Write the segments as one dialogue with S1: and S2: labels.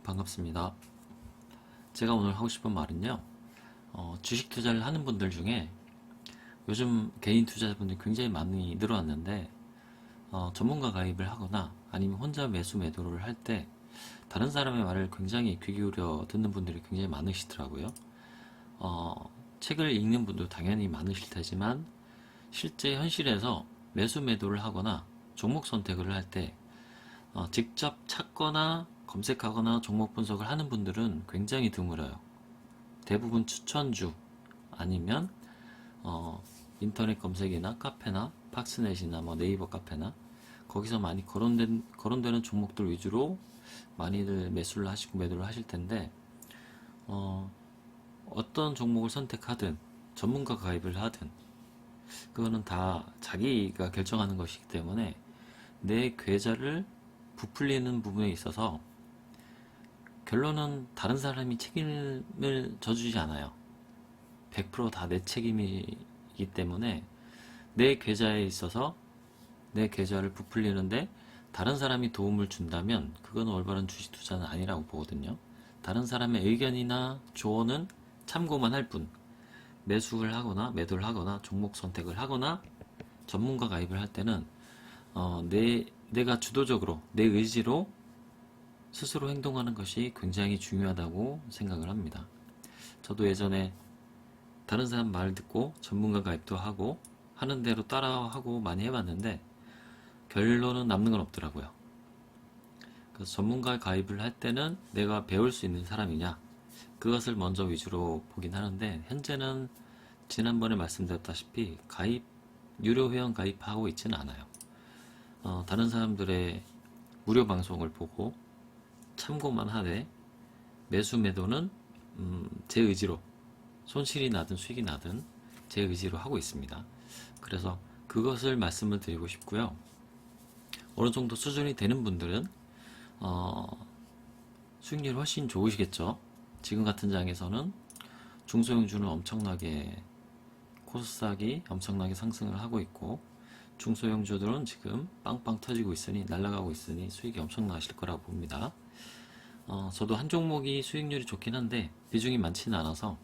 S1: 반갑습니다. 제가 오늘 하고 싶은 말은요, 주식 투자를 하는 분들 중에 요즘 개인 투자자분들이 굉장히 많이 늘어났는데, 전문가 가입을 하거나 아니면 혼자 매수 매도를 할 때 다른 사람의 말을 굉장히 귀 기울여 듣는 분들이 굉장히 많으시더라고요. 책을 읽는 분도 당연히 많으실 테지만 실제 현실에서 매수 매도를 하거나 종목 선택을 할 때 직접 찾거나 검색하거나 종목 분석을 하는 분들은 굉장히 드물어요. 대부분 추천주 아니면 인터넷 검색이나 카페나 팍스넷이나 뭐 네이버 카페나 거기서 많이 거론되는 종목들 위주로 많이들 매수를 하시고 매도를 하실 텐데 어떤 종목을 선택하든 전문가 가입을 하든 그거는 다 자기가 결정하는 것이기 때문에 내 계좌를 부풀리는 부분에 있어서 결론은 다른 사람이 책임을 져주지 않아요. 100%다 내 책임이기 때문에 내 계좌에 있어서 내 계좌를 부풀리는데 다른 사람이 도움을 준다면 그건 올바른 주식 투자는 아니라고 보거든요. 다른 사람의 의견이나 조언은 참고만 할 뿐, 매수를 하거나 매도를 하거나 종목 선택을 하거나 전문가 가입을 할 때는 내가 주도적으로 내 의지로 스스로 행동하는 것이 굉장히 중요하다고 생각을 합니다. 저도 예전에 다른 사람 말 듣고 전문가 가입도 하고 하는 대로 따라하고 많이 해봤는데 결론은 남는 건 없더라고요. 그래서 전문가 가입을 할 때는 내가 배울 수 있는 사람이냐 그것을 먼저 위주로 보긴 하는데 현재는 지난번에 말씀드렸다시피 유료 회원 가입하고 있지는 않아요. 다른 사람들의 무료 방송을 보고 참고만 하되 매수 매도는 제 의지로 손실이 나든 수익이 나든 제 의지로 하고 있습니다. 그래서 그것을 말씀을 드리고 싶고요. 어느 정도 수준이 되는 분들은 수익률이 훨씬 좋으시겠죠. 지금 같은 장에서는 중소형주는 엄청나게 코스닥이 엄청나게 상승을 하고 있고 중소형주들은 지금 빵빵 터지고 있으니 날아가고 있으니 수익이 엄청나실 거라고 봅니다. 저도 한 종목이 수익률이 좋긴 한데 비중이 많지는 않아서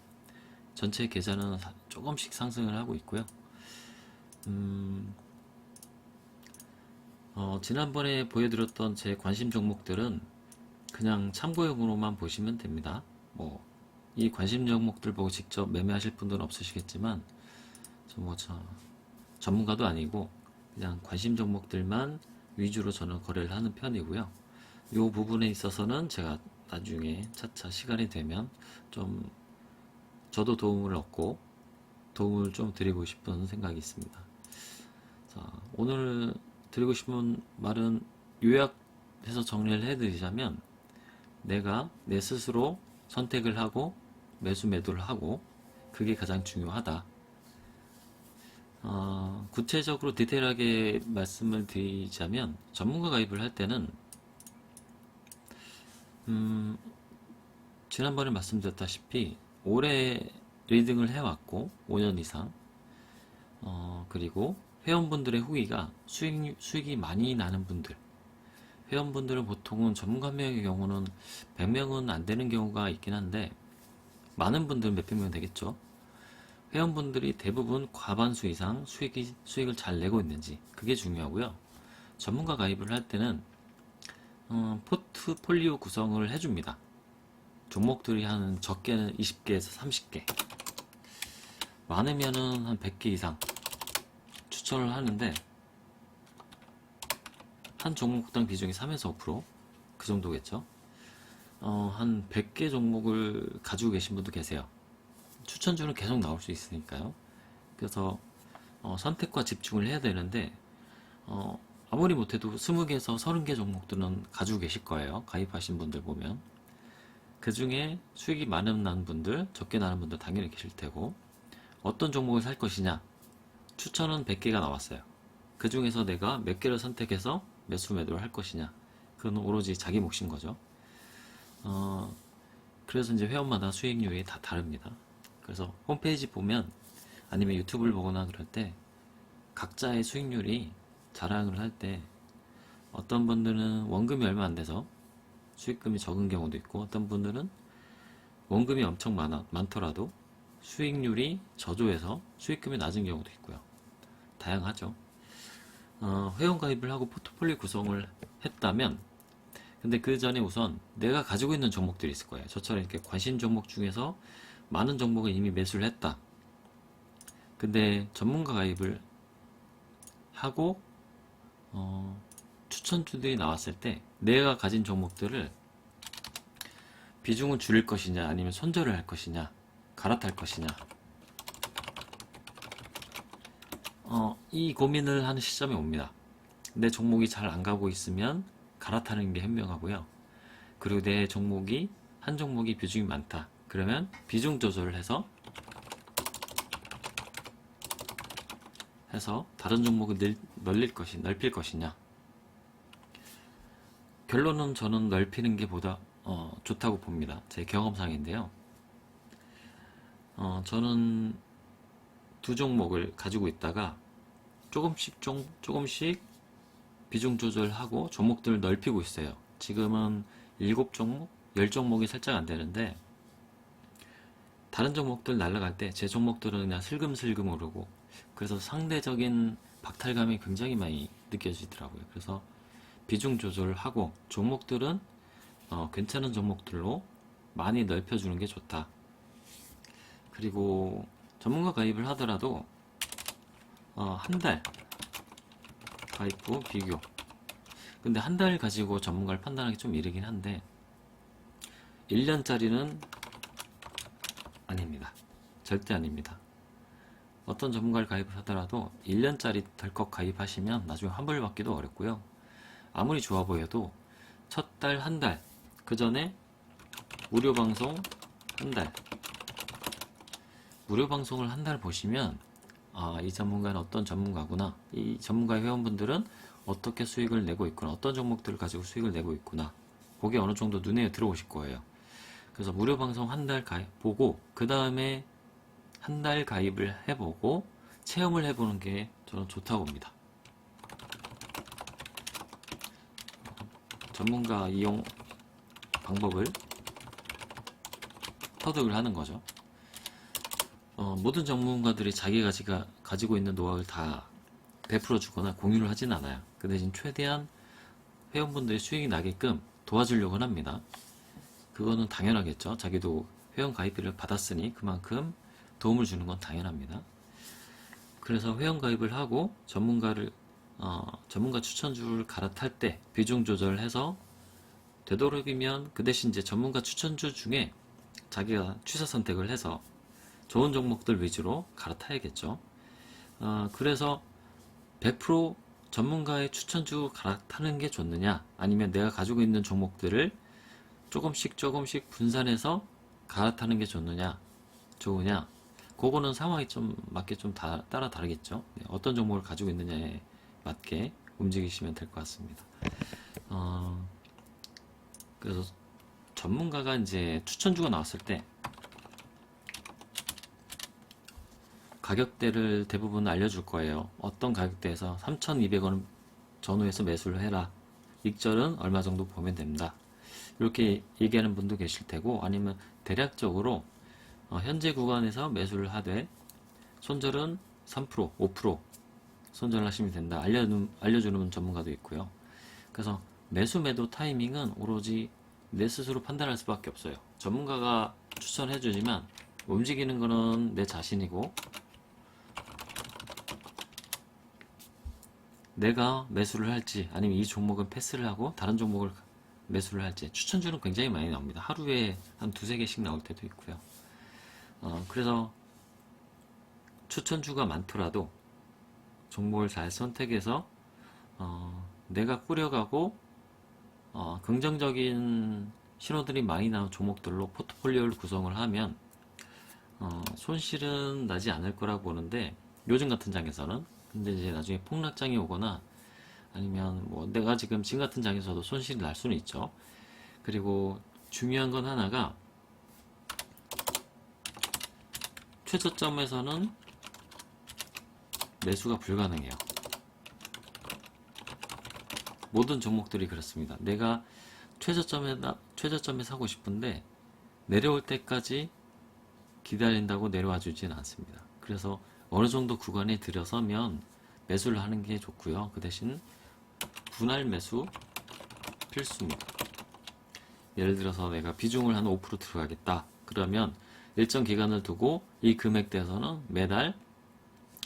S1: 전체 계좌는 조금씩 상승을 하고 있고요. 지난번에 보여드렸던 제 관심 종목들은 그냥 참고용으로만 보시면 됩니다. 이 관심 종목들 보고 직접 매매하실 분들은 없으시겠지만 전문가도 아니고 그냥 관심 종목들만 위주로 저는 거래를 하는 편이고요. 이 부분에 있어서는 제가 나중에 차차 시간이 되면 좀 저도 도움을 얻고 도움을 좀 드리고 싶은 생각이 있습니다. 자, 오늘 드리고 싶은 말은 요약해서 정리를 해드리자면 내가 내 스스로 선택을 하고 매수 매도를 하고 그게 가장 중요하다. 구체적으로 디테일하게 말씀을 드리자면 전문가 가입을 할 때는 지난번에 말씀드렸다시피 오래 리딩을 해왔고 5년 이상 그리고 회원분들의 후기가 수익이 많이 나는 분들 회원분들은 보통은 전문가 한 명의 경우는 100명은 안 되는 경우가 있긴 한데 많은 분들은 몇백 명 되겠죠. 회원분들이 대부분 과반수 이상 수익을 잘 내고 있는지 그게 중요하고요. 전문가 가입을 할 때는 포트폴리오 구성을 해줍니다. 종목들이 한 적게는 20개에서 30개 많으면은 한 100개 이상 추천을 하는데 한 종목당 비중이 3에서 5%그 정도겠죠. 한 100개 종목을 가지고 계신 분도 계세요. 추천주는 계속 나올 수 있으니까요. 그래서 선택과 집중을 해야 되는데 아무리 못해도 20개에서 30개 종목들은 가지고 계실 거예요. 가입하신 분들 보면 그 중에 수익이 많은 나는 분들 적게 나는 분들 당연히 계실 테고 어떤 종목을 살 것이냐 추천은 100개가 나왔어요. 그 중에서 내가 몇 개를 선택해서 매수 매도를 할 것이냐 그건 오로지 자기 몫인 거죠. 그래서 이제 회원마다 수익률이 다 다릅니다. 그래서 홈페이지 보면 아니면 유튜브를 보거나 그럴 때 각자의 수익률이 자랑을 할 때 어떤 분들은 원금이 얼마 안 돼서 수익금이 적은 경우도 있고, 어떤 분들은 원금이 엄청 많더라도 수익률이 저조해서 수익금이 낮은 경우도 있고요. 다양하죠. 회원가입을 하고 포트폴리오 구성을 했다면, 근데 그 전에 우선 내가 가지고 있는 종목들이 있을 거예요. 저처럼 이렇게 관심 종목 중에서 많은 종목을 이미 매수를 했다. 근데 전문가 가입을 하고 추천주들이 나왔을 때 내가 가진 종목들을 비중을 줄일 것이냐, 아니면 손절을 할 것이냐, 갈아탈 것이냐, 이 고민을 하는 시점이 옵니다. 내 종목이 잘 안 가고 있으면 갈아타는 게 현명하고요. 그리고 내 종목이, 한 종목이 비중이 많다. 그러면 비중 조절을 해서 다른 종목을 넓힐 것이냐. 결론은 저는 넓히는 게 보다 좋다고 봅니다. 제 경험상인데요. 저는 두 종목을 가지고 있다가 조금씩 비중 조절하고 종목들을 넓히고 있어요. 지금은 7종목, 10종목이 살짝 안 되는데, 다른 종목들 날아갈 때 제 종목들은 그냥 슬금슬금 오르고, 그래서 상대적인 박탈감이 굉장히 많이 느껴지더라고요. 그래서 비중 조절을 하고 종목들은 괜찮은 종목들로 많이 넓혀주는 게 좋다. 그리고 전문가 가입을 하더라도 한 달 가입 후 비교. 근데 한 달 가지고 전문가를 판단하기 좀 이르긴 한데 1년짜리는 아닙니다. 절대 아닙니다. 어떤 전문가를 가입을 하더라도 1년짜리 덜컥 가입하시면 나중에 환불받기도 어렵고요. 아무리 좋아 보여도 첫 달, 한 달, 그 전에 무료 방송 한 달, 무료 방송을 한 달 보시면 이 전문가는 어떤 전문가구나, 이 전문가의 회원분들은 어떻게 수익을 내고 있구나, 어떤 종목들을 가지고 수익을 내고 있구나, 그게 어느 정도 눈에 들어오실 거예요. 그래서 무료 방송 한 달 보고 그 다음에 한 달 가입을 해보고 체험을 해보는 게 저는 좋다고 봅니다. 전문가 이용 방법을 터득을 하는 거죠. 모든 전문가들이 자기가 가지고 있는 노하우를 다 베풀어 주거나 공유를 하진 않아요. 그 대신 최대한 회원분들이 수익이 나게끔 도와주려고 합니다. 그거는 당연하겠죠. 자기도 회원 가입비를 받았으니 그만큼 도움을 주는 건 당연합니다. 그래서 회원 가입을 하고 전문가 추천주를 갈아탈 때 비중 조절해서 되도록이면 그 대신 이제 전문가 추천주 중에 자기가 취사 선택을 해서 좋은 종목들 위주로 갈아타야겠죠. 그래서 100% 전문가의 추천주 갈아타는 게 좋느냐, 아니면 내가 가지고 있는 종목들을 조금씩 분산해서 갈아타는 게 좋느냐, 그거는 상황에 좀 맞게 좀 따라 다르겠죠. 어떤 종목을 가지고 있느냐에 맞게 움직이시면 될 것 같습니다. 그래서 전문가가 이제 추천주가 나왔을 때 가격대를 대부분 알려줄 거예요. 어떤 가격대에서 3,200원 전후에서 매수를 해라. 익절은 얼마 정도 보면 됩니다. 이렇게 얘기하는 분도 계실 테고, 아니면 대략적으로 현재 구간에서 매수를 하되 손절은 3%, 5% 손절을 하시면 된다. 알려주는 전문가도 있고요. 그래서 매수 매도 타이밍은 오로지 내 스스로 판단할 수밖에 없어요. 전문가가 추천해주지만 움직이는 거는 내 자신이고, 내가 매수를 할지 아니면 이 종목은 패스를 하고 다른 종목을 매수를 할지. 추천주는 굉장히 많이 나옵니다. 하루에 한 두세 개씩 나올 때도 있고요. 그래서 추천주가 많더라도 종목을 잘 선택해서 내가 꾸려가고 긍정적인 신호들이 많이 나온 종목들로 포트폴리오를 구성을 하면 손실은 나지 않을 거라고 보는데, 요즘 같은 장에서는. 근데 이제 나중에 폭락장이 오거나 아니면 뭐 내가 지금 같은 장에서도 손실이 날 수는 있죠. 그리고 중요한 건 하나가, 최저점에서는 매수가 불가능해요. 모든 종목들이 그렇습니다. 내가 최저점에 사고 싶은데 내려올 때까지 기다린다고 내려와 주진 않습니다. 그래서 어느 정도 구간에 들어서면 매수를 하는 게 좋고요. 그 대신 분할 매수 필수입니다. 예를 들어서 내가 비중을 한 5% 들어가겠다. 그러면 일정 기간을 두고 이 금액대에서는 매달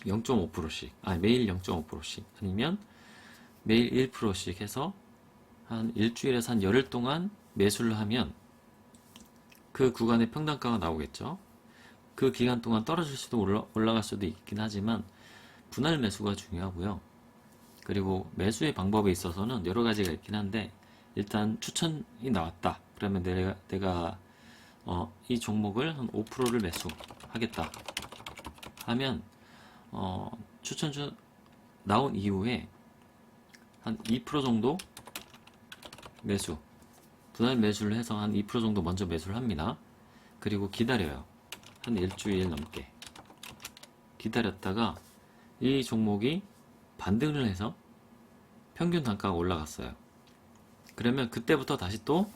S1: 0.5%씩, 매일 0.5%씩, 아니면 매일 1%씩 해서 한 일주일에서 한 열흘 동안 매수를 하면 그 구간의 평단가가 나오겠죠. 그 기간 동안 떨어질 수도 올라갈 수도 있긴 하지만 분할 매수가 중요하고요. 그리고 매수의 방법에 있어서는 여러 가지가 있긴 한데 일단 추천이 나왔다. 그러면 내가 이 종목을 한 5%를 매수하겠다 하면 추천주 나온 이후에 한 2% 정도 매수, 분할 매수를 해서 한 2% 정도 먼저 매수를 합니다. 그리고 기다려요. 한 일주일 넘게 기다렸다가 이 종목이 반등을 해서 평균 단가가 올라갔어요. 그러면 그때부터 다시 또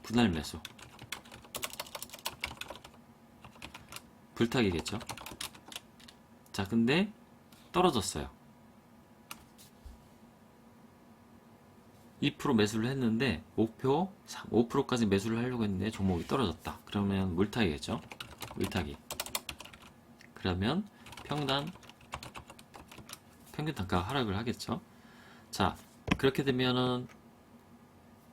S1: 분할 매수, 불타기겠죠. 자, 근데 떨어졌어요. 2% 매수를 했는데 목표 5%까지 매수를 하려고 했는데 종목이 떨어졌다. 그러면 물타기겠죠. 물타기. 그러면 평균 단가가 하락을 하겠죠. 자, 그렇게 되면은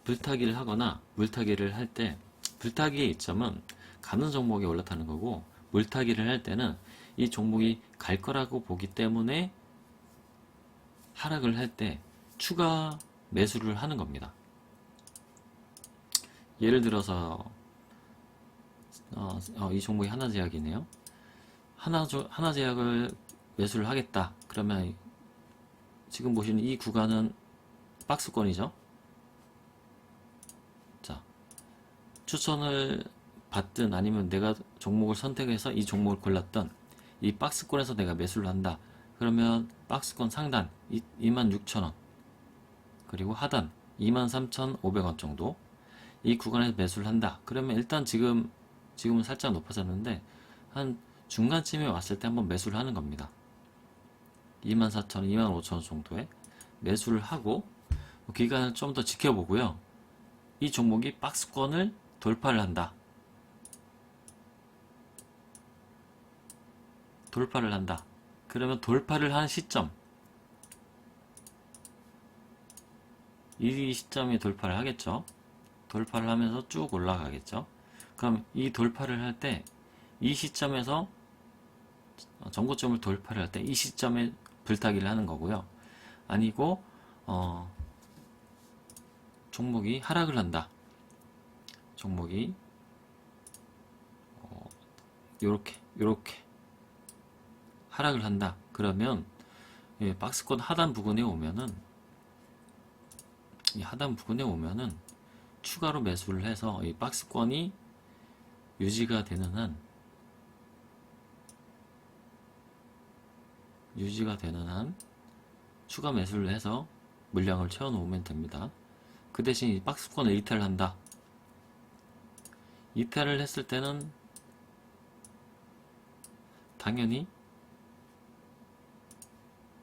S1: 불타기를 하거나 물타기를 할 때 불타기의 이점은 가는 종목이 올라타는 거고, 물타기를 할 때는 이 종목이 갈 거라고 보기 때문에 하락을 할 때 추가 매수를 하는 겁니다. 예를 들어서 이 종목이 하나제약이네요. 하나제약을 매수를 하겠다. 그러면 지금 보시는 이 구간은 박스권이죠. 자, 추천을 받든 아니면 내가 종목을 선택해서 이 종목을 골랐던 이 박스권에서 내가 매수를 한다. 그러면 박스권 상단 26,000원, 그리고 하단 23,500원 정도 이 구간에서 매수를 한다. 그러면 일단 지금은 살짝 높아졌는데 한 중간쯤에 왔을 때 한번 매수를 하는 겁니다. 24,000원, 25,000원 정도에 매수를 하고 기간을 좀 더 지켜보고요. 이 종목이 박스권을 돌파를 한다. 그러면 돌파를 한 시점, 이 시점에 돌파를 하겠죠. 돌파를 하면서 쭉 올라가겠죠. 그럼 이 돌파를 할 때 이 시점에서 전고점을 돌파를 할 때 이 시점에 불타기를 하는 거고요. 아니고 종목이 하락을 한다. 종목이 요렇게 하락을 한다. 그러면 박스권 하단 부근에 오면은 추가로 매수를 해서 이 박스권이 유지가 되는 한 추가 매수를 해서 물량을 채워 놓으면 됩니다. 그 대신 이 박스권을 이탈을 한다. 이탈을 했을 때는 당연히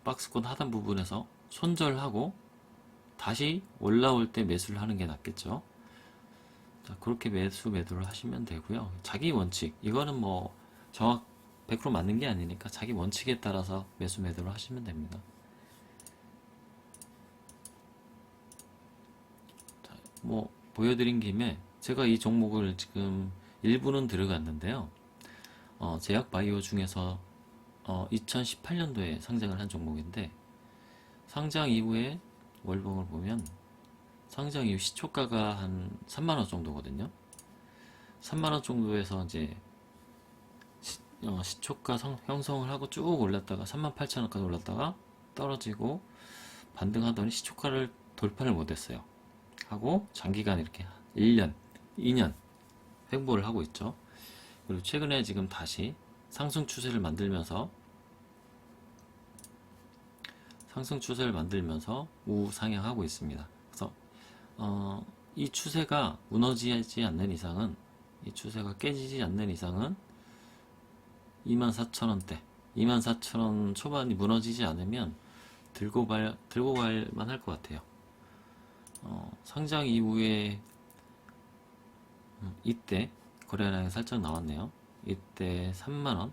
S1: 박스권 하단 부분에서 손절하고 다시 올라올 때 매수를 하는 게 낫겠죠. 자, 그렇게 매도를 하시면 되고요. 자기 원칙, 이거는 뭐 정확 100% 맞는 게 아니니까 자기 원칙에 따라서 매도를 하시면 됩니다. 자, 뭐 보여드린 김에 제가 이 종목을 지금 일부는 들어갔는데요. 제약바이오 중에서 2018년도에 상장을 한 종목인데, 상장 이후에 월봉을 보면 상장 이후 시초가가 한 3만원 정도거든요. 3만원 정도에서 이제 시초가 형성을 하고 쭉 올랐다가 38,000원까지 올랐다가 떨어지고 반등하더니 시초가를 돌파를 못했어요. 하고 장기간 이렇게 1년, 2년 횡보를 하고 있죠. 그리고 최근에 지금 다시 상승 추세를 만들면서 우상향하고 있습니다. 그래서 이 추세가 무너지지 않는 이상은, 이 추세가 깨지지 않는 이상은 24,000원대, 24,000원 초반이 무너지지 않으면 들고 갈만 할 것 같아요. 상장 이후에 이때 거래량이 살짝 나왔네요. 이때 3만원,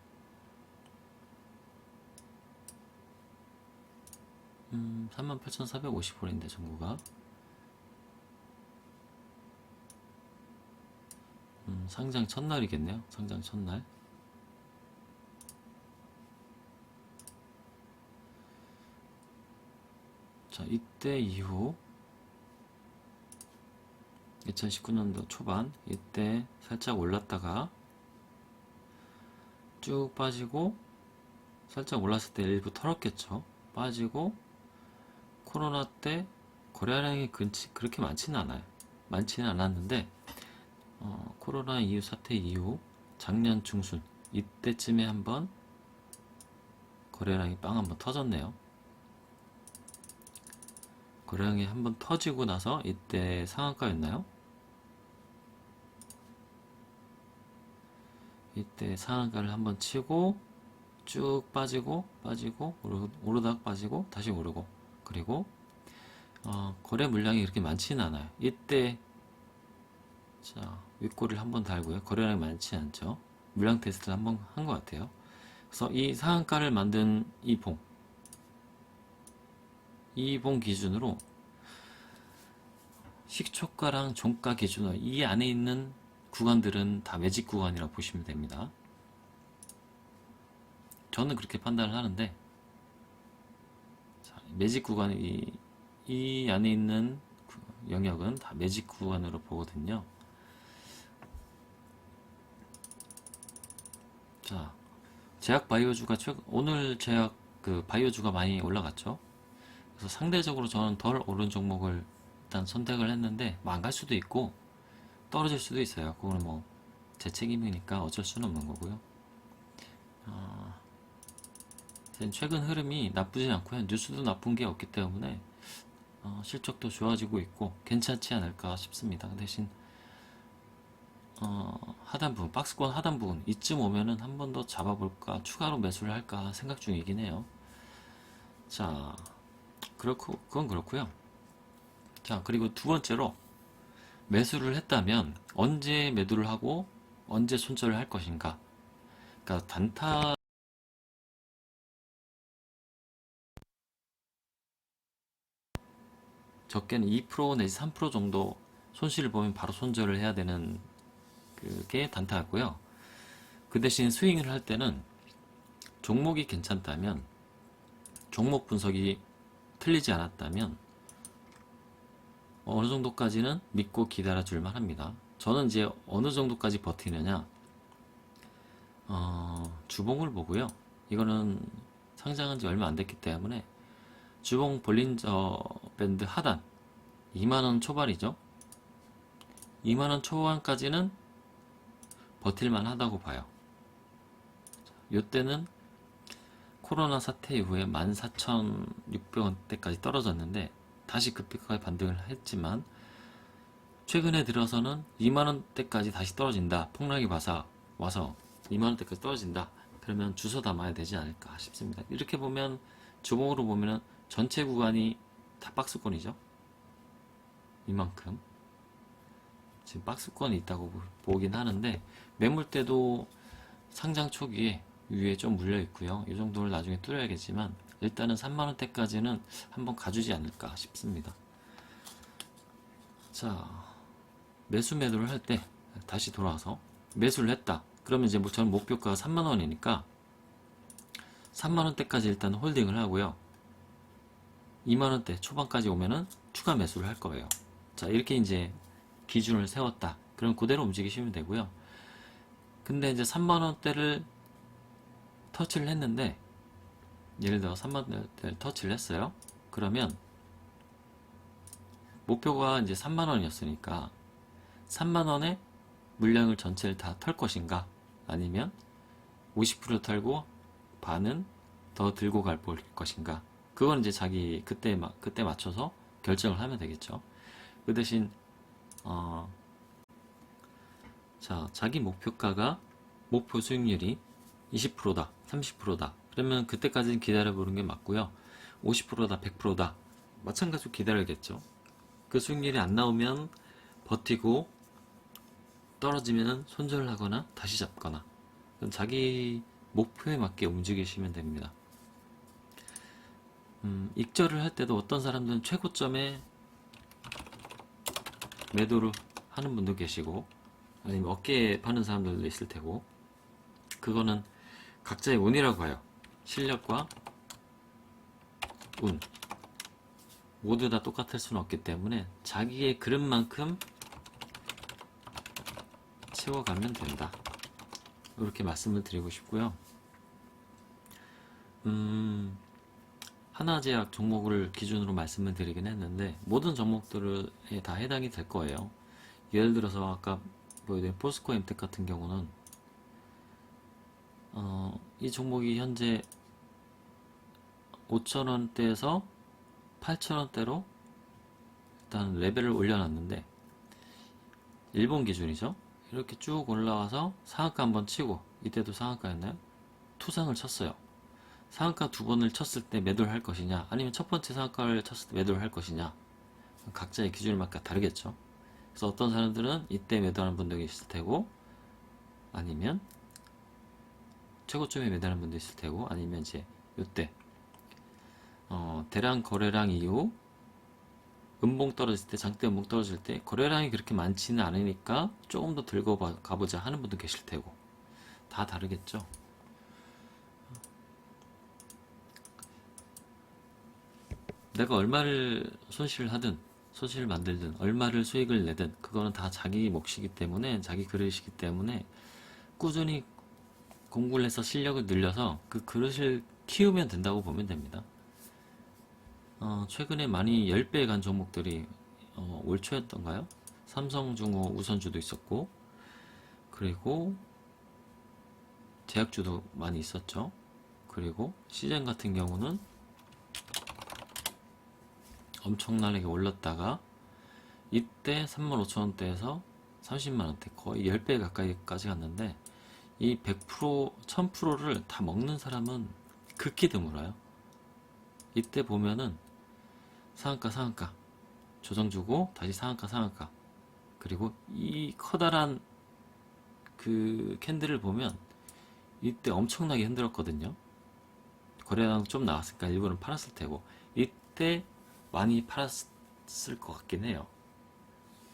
S1: 38,450원인데 전구가 상장 첫날이겠네요. 상장 첫날. 자, 이때 이후 2019년도 초반 이때 살짝 올랐다가 쭉 빠지고, 살짝 올랐을 때 일부 털었겠죠. 빠지고, 코로나 때 거래량이 그렇게 많지는 않아요. 많지는 않았는데 코로나 이후 사태 이후 작년 중순 이때쯤에 한번 거래량이 빵 한번 터졌네요. 거래량이 한번 터지고 나서 이때 상한가였나요? 이때 상한가를 한번 치고 쭉 빠지고 오르다가 빠지고 다시 오르고, 그리고 거래 물량이 그렇게 많지는 않아요. 이때 자, 윗꼬리를 한번 달고요. 거래량이 많지 않죠. 물량 테스트를 한번 한 것 같아요. 그래서 이 상한가를 만든 이 봉 기준으로 시초가랑 종가 기준으로 이 안에 있는 구간들은 다 매직 구간이라고 보시면 됩니다. 저는 그렇게 판단을 하는데, 자, 매직 구간이 이 안에 있는 영역은 다 매직 구간으로 보거든요. 자, 제약 바이오주가 오늘 제약 바이오주가 많이 올라갔죠. 그래서 상대적으로 저는 덜 오른 종목을 일단 선택을 했는데, 망갈 수도 있고 떨어질 수도 있어요. 그거는 뭐 제 책임이니까 어쩔 수는 없는 거고요. 최근 흐름이 나쁘지 않고요. 뉴스도 나쁜 게 없기 때문에 실적도 좋아지고 있고 괜찮지 않을까 싶습니다. 대신 하단 부분, 박스권 하단 부분 이쯤 오면은 한 번 더 잡아볼까, 추가로 매수를 할까 생각 중이긴 해요. 자, 그건 그렇고요. 자, 그리고 두 번째로, 매수를 했다면 언제 매도를 하고 언제 손절을 할 것인가. 그러니까 단타, 적게는 2% 내지 3% 정도 손실을 보면 바로 손절을 해야 되는 그게 단타였고요. 그 대신 스윙을 할 때는 종목이 괜찮다면, 종목 분석이 틀리지 않았다면 어느 정도까지는 믿고 기다려 줄만 합니다. 저는 이제 어느 정도까지 버티느냐, 주봉을 보고요. 이거는 상장한 지 얼마 안 됐기 때문에 주봉 볼린저 밴드 하단 2만원 초반이죠. 2만원 초반까지는 버틸만 하다고 봐요. 이때는 코로나 사태 이후에 14,600원대까지 떨어졌는데 다시 급격하게 반등을 했지만, 최근에 들어서는 2만원대까지 다시 떨어진다, 폭락이 와서 2만원대까지 떨어진다, 그러면 주워 담아야 되지 않을까 싶습니다. 이렇게 보면, 주봉으로 보면은 전체 구간이 다 박스권이죠. 이만큼 지금 박스권이 있다고 보긴 하는데, 매물대도 상장 초기에 위에 좀 물려 있고요. 이 정도를 나중에 뚫어야겠지만 일단은 3만원대까지는 한번 가주지 않을까 싶습니다. 자, 매도를 할 때 다시 돌아와서 매수를 했다. 그러면 이제 저는 목표가가 3만원이니까 3만원대까지 일단 홀딩을 하고요. 2만원대 초반까지 오면은 추가 매수를 할 거예요. 자, 이렇게 이제 기준을 세웠다. 그럼 그대로 움직이시면 되고요. 근데 이제 3만원대를 터치를 했는데, 예를 들어 3만원대를 터치를 했어요. 그러면 목표가 이제 3만원이었으니까 3만원에 물량을 전체를 다 털 것인가, 아니면 50% 털고 반은 더 들고 갈 것인가, 그건 이제 자기 그때 맞춰서 결정을 하면 되겠죠. 그 대신 어, 자, 자기 목표가가 목표 수익률이 20%다, 30%다. 그러면 그때까지는 기다려보는 게 맞고요. 50%다, 100%다. 마찬가지로 기다려야겠죠. 그 수익률이 안 나오면 버티고 떨어지면 손절하거나 다시 잡거나 자기 목표에 맞게 움직이시면 됩니다. 익절을 할 때도 어떤 사람들은 최고점에 매도를 하는 분도 계시고 아니면 어깨에 파는 사람들도 있을 테고 그거는 각자의 운이라고 해요. 실력과 운 모두 다 똑같을 수는 없기 때문에 자기의 그릇만큼 채워가면 된다. 이렇게 말씀을 드리고 싶고요. 하나제약 종목을 기준으로 말씀을 드리긴 했는데 모든 종목들에 다 해당이 될 거예요. 예를 들어서 아까 보여드린 포스코 엠텍 같은 경우는 이 종목이 현재 5,000원대에서 8,000원대로 일단 레벨을 올려놨는데 일본 기준이죠. 이렇게 쭉 올라와서 상한가 한번 치고 이때도 상한가였나요? 투상을 쳤어요. 상한가 두 번을 쳤을 때 매도를 할 것이냐 아니면 첫 번째 상한가를 쳤을 때 매도를 할 것이냐 각자의 기준에 맞게 다르겠죠. 그래서 어떤 사람들은 이때 매도하는 분들이 있을 테고 아니면 최고점에 매도하는 분도 있을 테고 아니면 이제 이때 대량 거래량 이후 음봉 떨어질 때 장대 음봉 떨어질 때 거래량이 그렇게 많지는 않으니까 조금 더 들고 가보자 하는 분도 계실 테고 다 다르겠죠. 내가 얼마를 손실을 하든 손실을 만들든 얼마를 수익을 내든 그거는 다 자기 몫이기 때문에 자기 그릇이기 때문에 꾸준히 공부를 해서 실력을 늘려서 그 그릇을 키우면 된다고 보면 됩니다. 최근에 많이 10배 간 종목들이 올 초였던가요? 삼성중후 우선주도 있었고 그리고 제약주도 많이 있었죠. 그리고 시젠 같은 경우는 엄청나게 올랐다가 이때 35,000원대에서 30만원대 거의 10배 가까이까지 갔는데 이 100%, 1000%를 다 먹는 사람은 극히 드물어요. 이때 보면은 상한가 조정 주고 다시 상한가 그리고 이 커다란 그 캔들을 보면 이때 엄청나게 흔들었거든요. 거래량 좀 나왔으니까 일부는 팔았을 테고 이때 많이 팔았을 것 같긴 해요.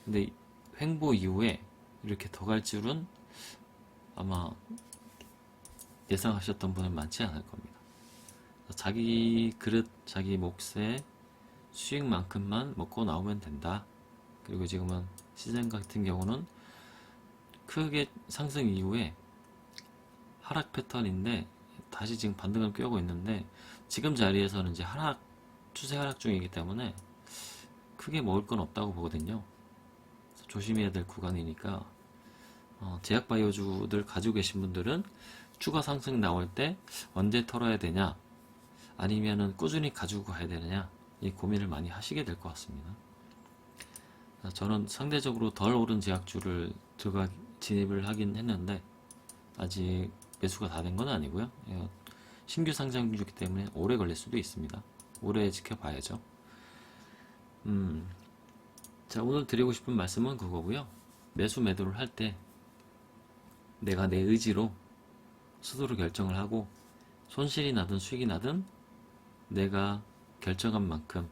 S1: 근데 횡보 이후에 이렇게 더 갈 줄은 아마 예상하셨던 분은 많지 않을 겁니다. 자기 그릇, 자기 몫의 수익만큼만 먹고 나오면 된다. 그리고 지금은 시장 같은 경우는 크게 상승 이후에 하락 패턴인데 다시 지금 반등을 꿰고 있는데 지금 자리에서는 이제 추세 하락 중이기 때문에 크게 먹을 건 없다고 보거든요. 조심해야 될 구간이니까 제약바이오주들 가지고 계신 분들은 추가 상승 나올 때 언제 털어야 되냐 아니면은 꾸준히 가지고 가야 되느냐 이 고민을 많이 하시게 될 것 같습니다. 저는 상대적으로 덜 오른 제약주를 진입을 하긴 했는데 아직 매수가 다 된 건 아니고요. 신규 상장주이기 때문에 오래 걸릴 수도 있습니다. 오래 지켜봐야죠. 자, 오늘 드리고 싶은 말씀은 그거고요. 매수 매도를 할 때 내가 내 의지로 스스로 결정을 하고 손실이 나든 수익이 나든 내가 결정한 만큼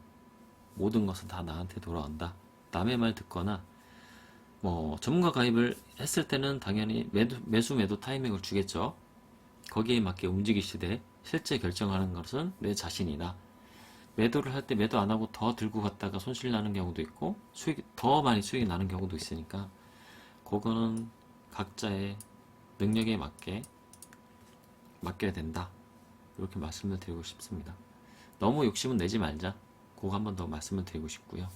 S1: 모든 것은 다 나한테 돌아온다. 남의 말 듣거나 전문가 가입을 했을 때는 당연히 매수 매도 타이밍을 주겠죠. 거기에 맞게 움직이시되 실제 결정하는 것은 내 자신이다. 매도를 할 때 매도 안 하고 더 들고 갔다가 손실 나는 경우도 있고 더 많이 수익이 나는 경우도 있으니까 그거는 각자의 능력에 맞게 맡겨야 된다. 이렇게 말씀을 드리고 싶습니다. 너무 욕심은 내지 말자. 그거 한 번 더 말씀을 드리고 싶고요.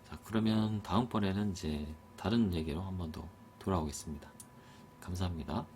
S1: 자, 그러면 다음번에는 이제 다른 얘기로 한 번 더 돌아오겠습니다. 감사합니다.